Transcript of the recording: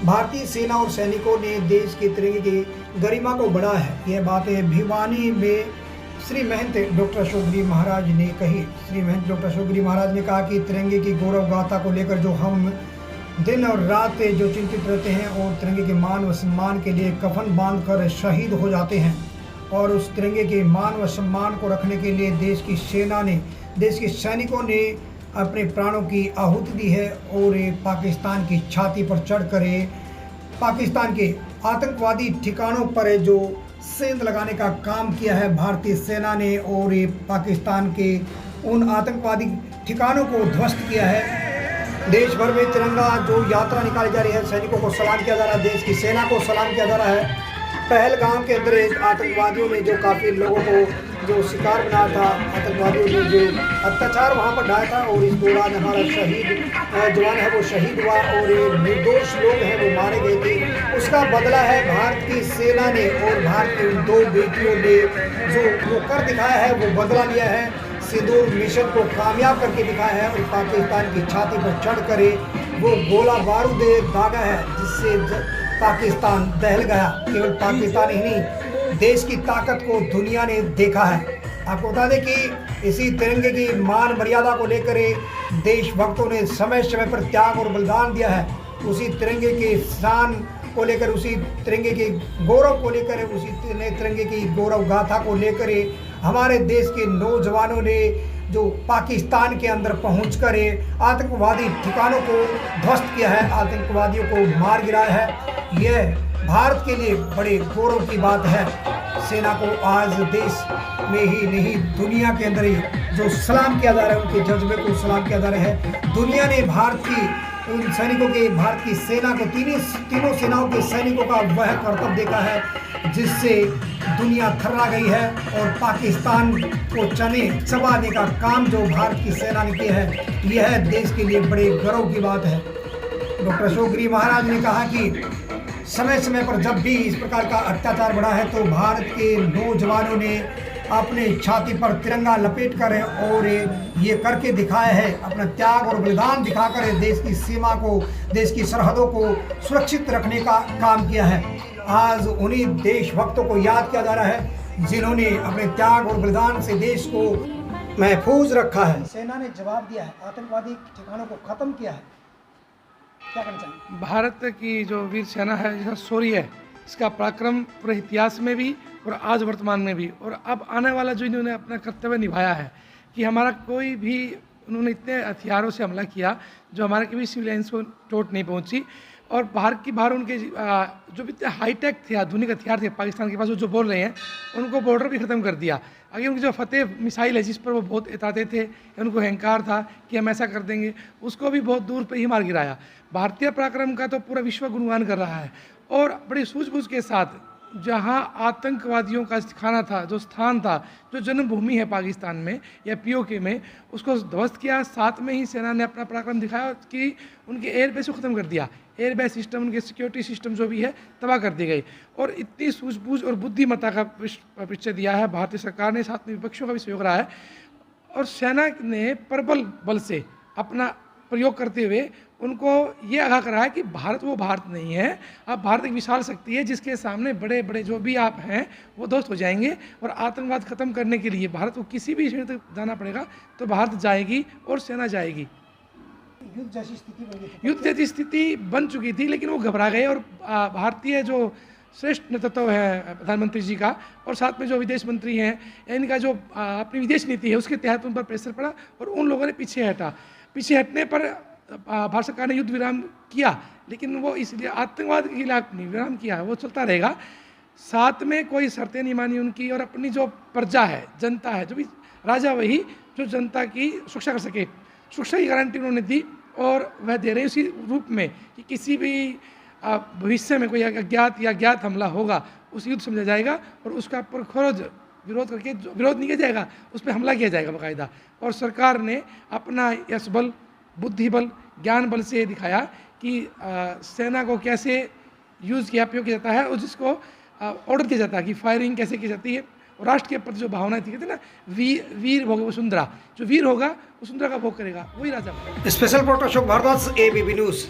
भारतीय सेना और सैनिकों ने देश के तिरंगे की गरिमा को बढ़ाया है। यह बातें भिवानी में श्री महंत डॉक्टर अशोक गिरी महाराज ने कही। श्री महंत डॉक्टर अशोक गिरी महाराज ने कहा कि तिरंगे की गौरव गाथा को लेकर जो हम दिन और रात जो चिंतित रहते हैं और तिरंगे के मान व सम्मान के लिए कफन बांधकर शहीद हो जाते हैं, और उस तिरंगे के मान व सम्मान को रखने के लिए देश की सेना ने, देश के सैनिकों ने अपने प्राणों की आहुति दी है और पाकिस्तान की छाती पर चढ़कर पाकिस्तान के आतंकवादी ठिकानों पर जो सेंध लगाने का काम किया है भारतीय सेना ने, और पाकिस्तान के उन आतंकवादी ठिकानों को ध्वस्त किया है। देश भर में तिरंगा जो यात्रा निकाली जा रही है, सैनिकों को सलाम किया जा रहा है, देश की सेना को सलाम किया जा रहा है। पहलगाम के अंदर आतंकवादियों ने जो काफ़ी लोगों को जो शिकार बनाया था, आतंकवादियों ने जो अत्याचार वहां पर ढाया था, और इस दौरान हमारा शहीद जवान है वो शहीद हुआ और निर्दोष लोग हैं वो मारे गए थे। उसका बदला है भारत की सेना ने और भारत की उन दो बेटियों ने जो वो कर दिखाया है, वो बदला लिया है। सिंदूर मिशन को कामयाब करके दिखाया है और पाकिस्तान की छाती पर चढ़कर वो गोला बारूद दागा है, जिससे पाकिस्तान दहल गया। केवल पाकिस्तान ही नहीं, देश की ताकत को दुनिया ने देखा है। आपको बता दें कि इसी तिरंगे की मान मर्यादा को लेकर देशभक्तों ने समय समय पर त्याग और बलिदान दिया है। उसी तिरंगे के शान को लेकर, उसी तिरंगे के गौरव को लेकर, उसी तिरंगे की गौरव गाथा को लेकर हमारे देश के नौजवानों ने जो पाकिस्तान के अंदर पहुंचकर आतंकवादी ठिकानों को ध्वस्त किया है, आतंकवादियों को मार गिराया है। यह भारत के लिए बड़े गौरव की बात है। सेना को आज देश में ही नहीं, दुनिया के अंदर ही जो सलाम किया जा रहा है, उनके जज्बे को सलाम किया जा रहा है। दुनिया ने भारत की उन सैनिकों के, भारत की सेना को, तीनों सेनाओं के सैनिकों का वह कर्तव्य देखा है जिससे दुनिया थर्रा गई है, और पाकिस्तान को चने चबाने का काम जो भारत की सेना ने किया है, यह देश के लिए बड़े गर्व की बात है। डॉक्टर अशोक गिरी महाराज ने कहा कि समय समय पर जब भी इस प्रकार का अत्याचार बढ़ा है तो भारत के नौजवानों ने अपने छाती पर तिरंगा लपेट कर और ये करके दिखाया है, अपना त्याग और बलिदान दिखाकर देश की सीमा को, देश की सरहदों को सुरक्षित रखने का काम किया है। आज उन्हीं देशभक्तों को याद किया जा रहा है जिन्होंने अपने त्याग और बलिदान से देश को महफूज रखा है। सेना ने जवाब दिया है, आतंकवादी ठिकानों को खत्म किया है। क्या करना चाहिए? भारत की जो वीर सेना है, जिसका शौर्य है, इसका पराक्रम पूरे इतिहास में भी और आज वर्तमान में भी, और अब आने वाला जो इन्होंने अपना कर्तव्य निभाया है कि हमारा कोई भी, उन्होंने इतने हथियारों से हमला किया जो हमारे किसी सिविलियंस को चोट नहीं पहुंची, और बाहर उनके जो भी हाईटेक थे, आधुनिक हथियार थे पाकिस्तान के पास, जो बोल रहे हैं उनको बॉर्डर भी ख़त्म कर दिया। आगे उनकी जो फतेह मिसाइल है, जिस पर वो बहुत इताते थे, उनको अहंकार था कि हम ऐसा कर देंगे, उसको भी बहुत दूर पे ही मार गिराया। भारतीय पराक्रम का तो पूरा विश्व गुणगान कर रहा है, और बड़ी सूझबूझ के साथ जहां आतंकवादियों का ठिकाना था, जो स्थान था, जो जन्मभूमि है पाकिस्तान में या पीओके में, उसको ध्वस्त किया। साथ में ही सेना ने अपना पराक्रम दिखाया कि उनके एयरबेस को ख़त्म कर दिया, एयरबेस सिस्टम, उनके सिक्योरिटी सिस्टम जो भी है तबाह कर दी गई। और इतनी सूझबूझ और बुद्धिमत्ता का परिचय दिया है भारतीय सरकार ने, साथ में विपक्षों का भी सहयोग रहा है, और सेना ने प्रबल बल से अपना प्रयोग करते हुए उनको ये आगाह करा है कि भारत वो भारत नहीं है। अब भारत एक विशाल शक्ति है जिसके सामने बड़े बड़े जो भी आप हैं वो ध्वस्त हो जाएंगे, और आतंकवाद खत्म करने के लिए भारत को किसी भी श्रेणी तक जाना पड़ेगा तो भारत जाएगी और सेना जाएगी। युद्ध जैसी स्थिति बन गई, युद्ध जैसी स्थिति बन चुकी थी, लेकिन वो घबरा गए, और भारतीय जो श्रेष्ठ नेतृत्व है प्रधानमंत्री जी का, और साथ में जो विदेश मंत्री हैं, इनका जो अपनी विदेश नीति है उसके तहत उन पर प्रेशर पड़ा और उन लोगों ने पीछे हटा। पीछे हटने पर भारत सरकार ने युद्ध विराम किया, लेकिन वो इसलिए आतंकवाद के खिलाफ नहीं विराम किया, वो चलता रहेगा। साथ में कोई शर्तें नहीं मानी उनकी, और अपनी जो प्रजा है, जनता है, जो भी राजा वही जो जनता की सुरक्षा कर सके, सुरक्षा की गारंटी उन्होंने दी, और वह दे रहे उसी रूप में कि किसी भी भविष्य में कोई अज्ञात या ज्ञात हमला होगा उस युद्ध समझा जाएगा, और उसका पुरखोरज विरोध करके, विरोध नहीं किया जाएगा, उस पर हमला किया जाएगा बाकायदा। और सरकार ने अपना यश बल, बुद्धि बल, ज्ञान बल से दिखाया कि सेना को कैसे यूज़ किया, उपयोग किया जाता है, और जिसको ऑर्डर दिया जाता है कि फायरिंग कैसे की जाती है, और राष्ट्र के प्रति जो भावनाएं थी, कहते हैं ना वीर भोग वसुंधरा, जो वीर होगा वसुंधरा का भोग करेगा, वही राजा। Special reporter Ashok Bhardwaj, ABP news.